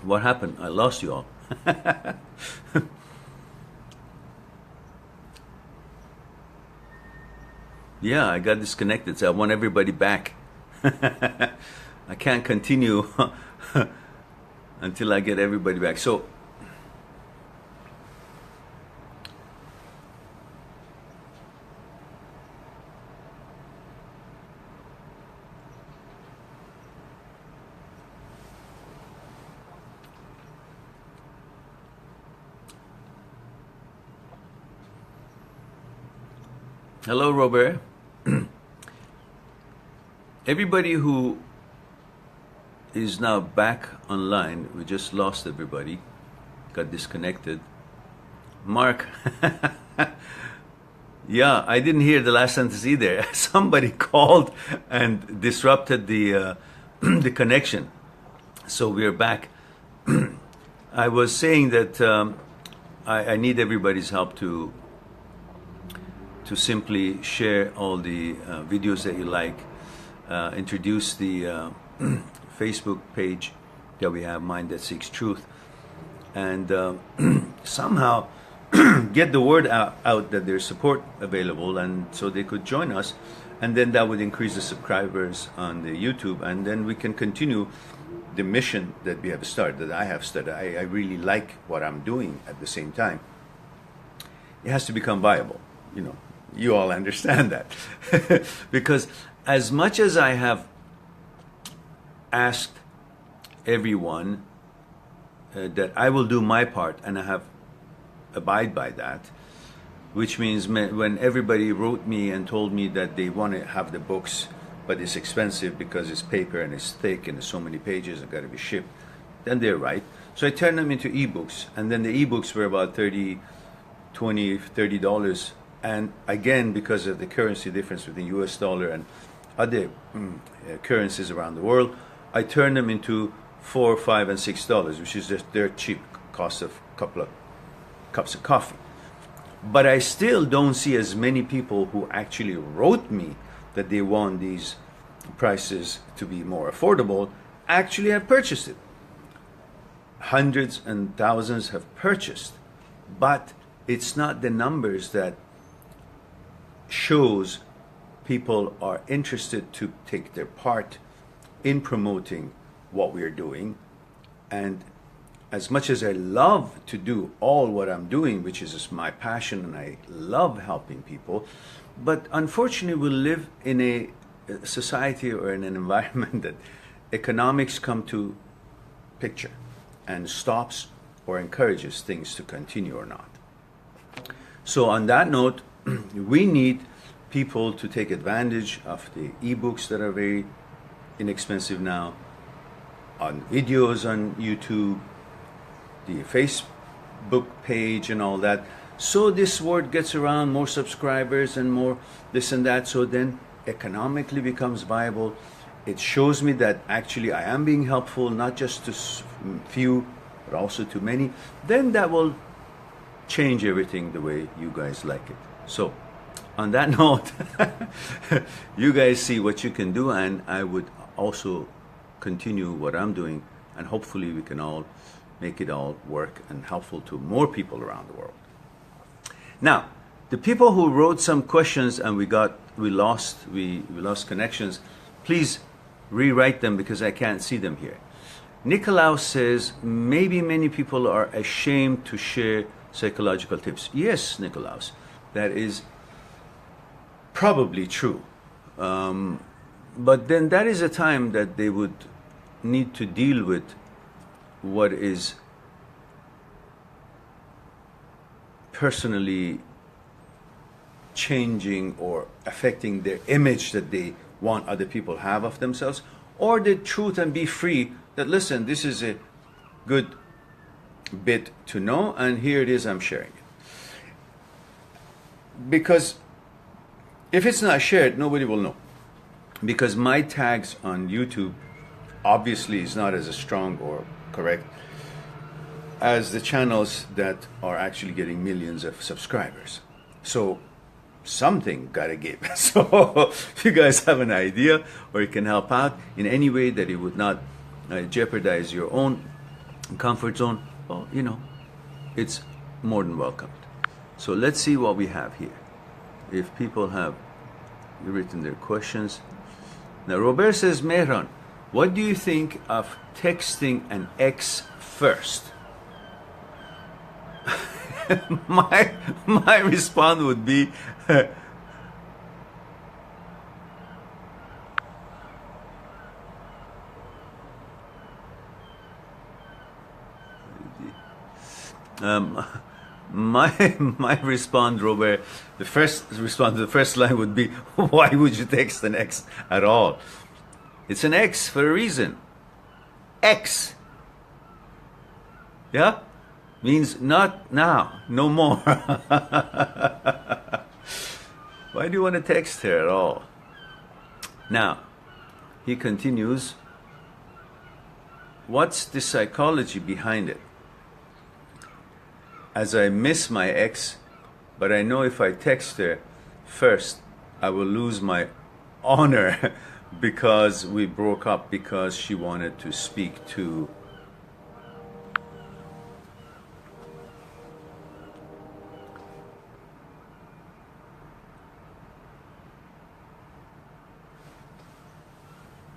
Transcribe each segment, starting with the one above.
What happened? I lost you all. Yeah, I got disconnected, so I want everybody back. I can't continue until I get everybody back. So, hello, Robert. Everybody who is now back online, we just lost everybody, got disconnected. Mark, yeah, I didn't hear the last sentence either. Somebody called and disrupted the the connection. So we're back. I was saying that I need everybody's help to simply share all the videos that you like, introduce the Facebook page that we have, Mind That Seeks Truth, and somehow get the word out that there's support available, and so they could join us, and then that would increase the subscribers on the YouTube, and then we can continue the mission that we have started, that I have started. I really like what I'm doing. At the same time, it has to become viable. You all understand that. Because as much as I have asked everyone that I will do my part, and I have abide by that, which means when everybody wrote me and told me that they want to have the books, but it's expensive because it's paper and it's thick and there's so many pages and got to be shipped, then they're right. So I turned them into ebooks, and then the ebooks were about $30. And again, because of the currency difference between US dollar and other currencies around the world, I turned them into $4, $5, and $6, which is just dirt cheap, cost of a couple of cups of coffee. But I still don't see as many people who actually wrote me that they want these prices to be more affordable actually have purchased it. Hundreds and thousands have purchased, but it's not the numbers that shows people are interested to take their part in promoting what we're doing. And as much as I love to do all what I'm doing, which is my passion, and I love helping people, but unfortunately we live in a society or in an environment that economics come to picture and stops or encourages things to continue or not. So on that note, we need people to take advantage of the ebooks that are very inexpensive now, on videos on YouTube, the Facebook page and all that. So this word gets around, more subscribers and more this and that, so then economically becomes viable. It shows me that actually I am being helpful, not just to few, but also to many. Then that will change everything the way you guys like it. So on that note, you guys see what you can do, and I would also continue what I'm doing, and hopefully we can all make it all work and helpful to more people around the world. Now, the people who wrote some questions and we lost connections, please rewrite them because I can't see them here. Nicolaus says, maybe many people are ashamed to share psychological tips. Yes, Nicolaus, that is probably true. But then that is a time that they would need to deal with what is personally changing or affecting their image that they want other people have of themselves, or the truth, and be free that, listen, this is a good bit to know, and here it is, I'm sharing it. Because if it's not shared, nobody will know. Because my tags on YouTube obviously is not as strong or correct as the channels that are actually getting millions of subscribers. So something gotta give. So if you guys have an idea or you can help out in any way that it would not jeopardize your own comfort zone, well, you know, it's more than welcomed. So let's see what we have here. If people have written their questions. Now, Robert says, Mehran, what do you think of texting an ex first? my response would be, my response, Robert, the first response to the first line would be, why would you text an ex at all? It's an ex for a reason. Ex, yeah, means not now, no more. Why do you want to text her at all? Now, he continues, what's the psychology behind it? As I miss my ex, but I know if I text her first, I will lose my honor because we broke up because she wanted to speak to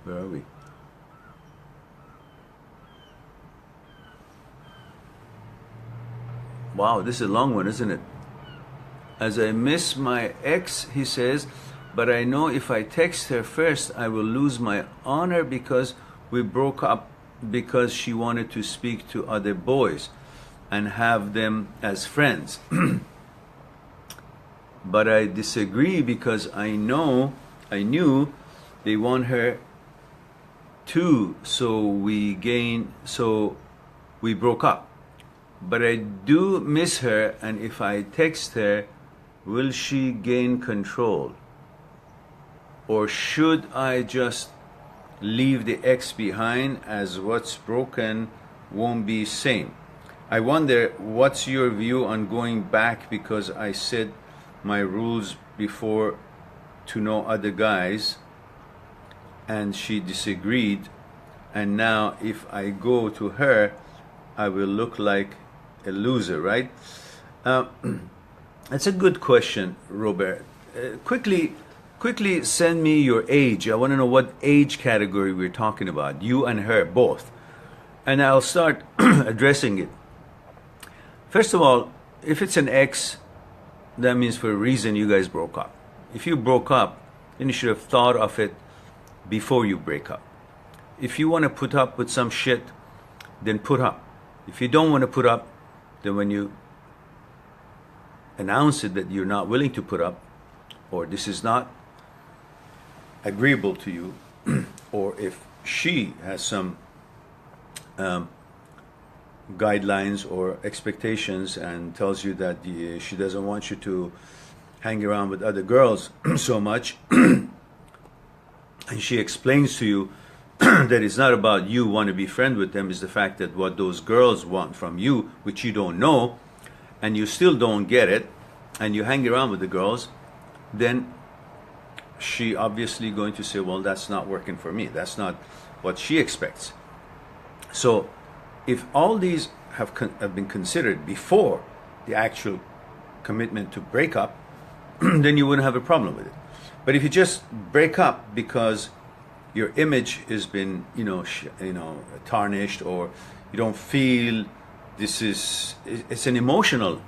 where are we? Wow, this is a long one, isn't it? As I miss my ex, he says, but I know if I text her first, I will lose my honor because we broke up because she wanted to speak to other boys and have them as friends. But I disagree because I knew they want her too, so we broke up. But I do miss her, and if I text her, will she gain control? Or should I just leave the ex behind as what's broken won't be same? I wonder, what's your view on going back because I said my rules before to no other guys and she disagreed, and now if I go to her, I will look like a loser, right? That's a good question, Robert. Quickly send me your age. I want to know what age category we're talking about, you and her, both. And I'll start addressing it. First of all, if it's an ex, that means for a reason you guys broke up. If you broke up, then you should have thought of it before you break up. If you want to put up with some shit, then put up. If you don't want to put up, then when you announce it that you're not willing to put up, or this is not agreeable to you, or if she has some guidelines or expectations and tells you that she doesn't want you to hang around with other girls so much, and she explains to you that it's not about you want to be friend with them, is the fact that what those girls want from you, which you don't know, and you still don't get it, and you hang around with the girls, then she obviously going to say, well, that's not working for me. That's not what she expects. So if all these have been considered before the actual commitment to break up, then you wouldn't have a problem with it. But if you just break up because your image has been, tarnished, or you don't feel it's an emotional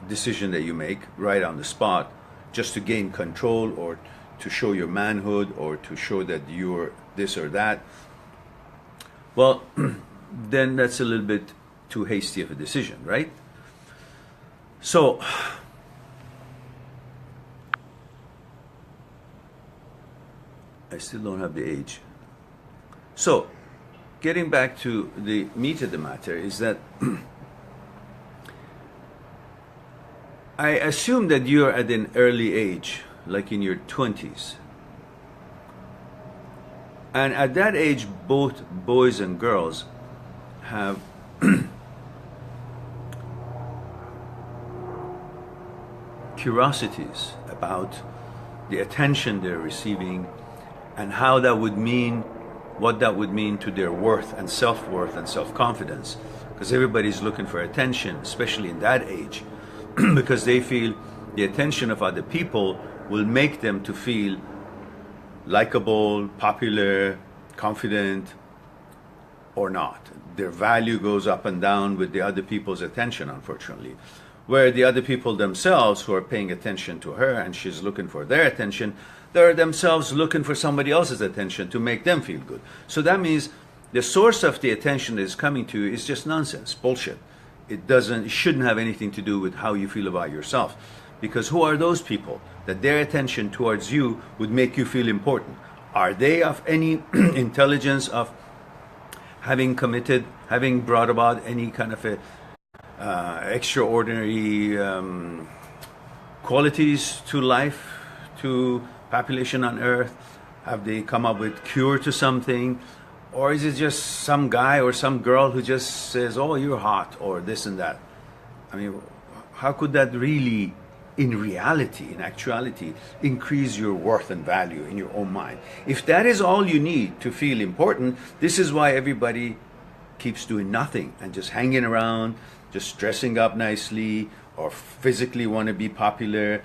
decision that you make right on the spot, just to gain control or to show your manhood or to show that you're this or that, well, then that's a little bit too hasty of a decision, right? So I still don't have the age. So getting back to the meat of the matter is that I assume that you're at an early age, like in your 20s. And at that age, both boys and girls have curiosities about the attention they're receiving and how that would mean what that would mean to their worth and self-confidence, because everybody's looking for attention, especially in that age, because they feel the attention of other people will make them to feel likable, popular, confident, or not. Their value goes up and down with the other people's attention, unfortunately. Where the other people themselves who are paying attention to her and she's looking for their attention, they're themselves looking for somebody else's attention to make them feel good. So that means the source of the attention that is coming to you is just nonsense, bullshit. It shouldn't have anything to do with how you feel about yourself. Because who are those people that their attention towards you would make you feel important? Are they of any intelligence of having brought about any kind of a extraordinary qualities to life, to population on Earth? Have they come up with cure to something? Or is it just some guy or some girl who just says, oh, you're hot, or this and that? I mean, how could that really, in reality, in actuality, increase your worth and value in your own mind? If that is all you need to feel important, this is why everybody keeps doing nothing and just hanging around, just dressing up nicely, or physically want to be popular,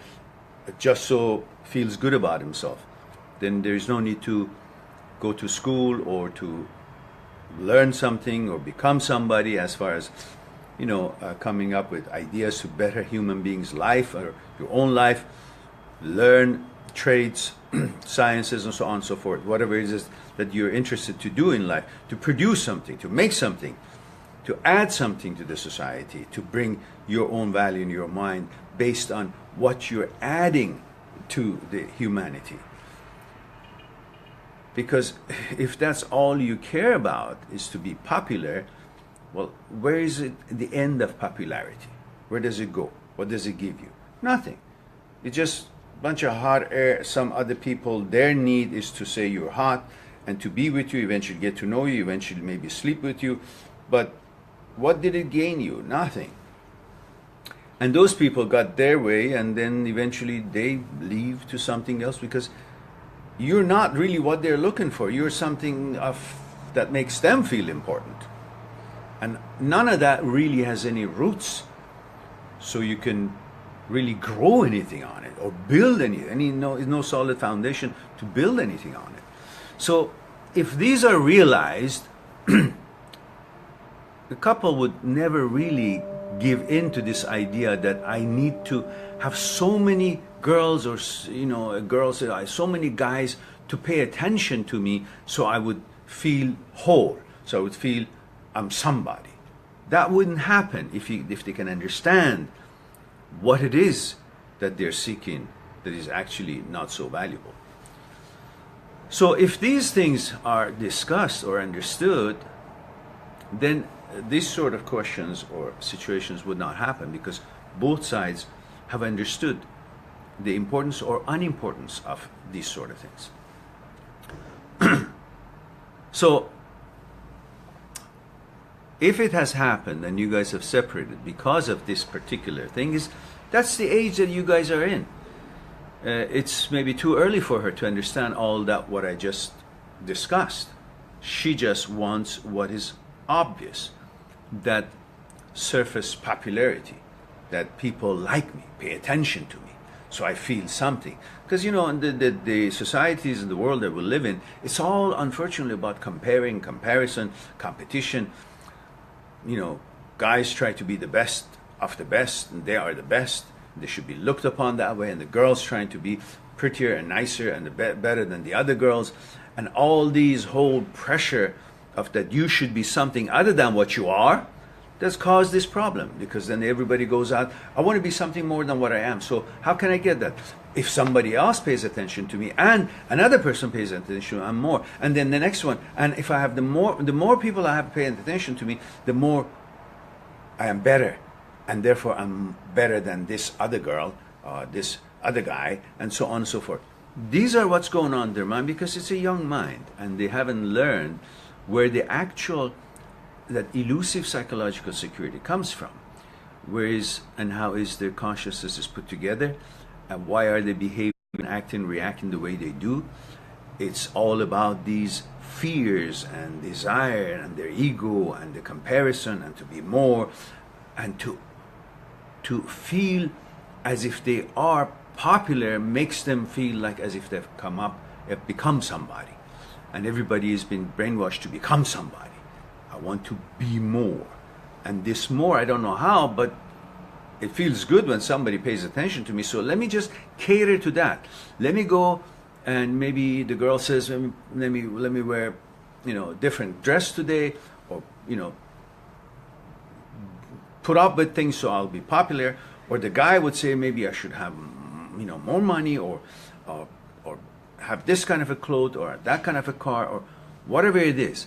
just so feels good about himself. Then there's no need to go to school or to learn something or become somebody, as far as coming up with ideas to better human beings' life or your own life. Learn trades, sciences, and so on and so forth, whatever it is that you're interested to do in life, to produce something, to make something, to add something to the society, to bring your own value in your mind based on what you're adding to the humanity. Because if that's all you care about is to be popular, well, where is it the end of popularity? Where does it go? What does it give you? Nothing. It's just a bunch of hot air. Some other people, their need is to say you're hot and to be with you, eventually get to know you, eventually maybe sleep with you. But what did it gain you? Nothing. And those people got their way, and then eventually they leave to something else, because you're not really what they're looking for. You're something that makes them feel important. And none of that really has any roots, so you can really grow anything on it or build anything. No solid foundation to build anything on it. So if these are realized, the couple would never really give in to this idea that I need to have so many girls, or girls, so many guys to pay attention to me, so I would feel whole, so I would feel I'm somebody. That wouldn't happen if they can understand what it is that they're seeking that is actually not so valuable. So if these things are discussed or understood, then these sort of questions or situations would not happen, because both sides have understood the importance or unimportance of these sort of things. So if it has happened and you guys have separated because of this particular thing, that's the age that you guys are in. It's maybe too early for her to understand all that what I just discussed. She just wants what is obvious, that surface popularity, that people like me, pay attention to me, so I feel something. Because the societies in the world that we live in, it's all unfortunately about comparison, competition. Guys try to be the best of the best, and they are the best. They should be looked upon that way. And the girls trying to be prettier and nicer and better than the other girls. And all these whole pressure of that you should be something other than what you are, that's caused this problem. Because then everybody goes out, I want to be something more than what I am. So how can I get that? If somebody else pays attention to me, and another person pays attention, I'm more. And then the next one. And if I have the more people I have paying attention to me, the more I am better. And therefore I'm better than this other girl, this other guy, and so on and so forth. These are what's going on in their mind, because it's a young mind, and they haven't learned where that elusive psychological security comes from. And how is their consciousness is put together, and why are they behaving, acting, reacting the way they do, it's all about these fears and desire and their ego and the comparison and to be more and to feel as if they are popular makes them feel like as if they've become somebody. And everybody has been brainwashed to become somebody. I want to be more. And this more, I don't know how, but it feels good when somebody pays attention to me. So let me just cater to that. Let me go, and maybe the girl says, let me wear, different dress today, or put up with things so I'll be popular. Or the guy would say, maybe I should have, more money, or have this kind of a clothes, or that kind of a car, or whatever it is.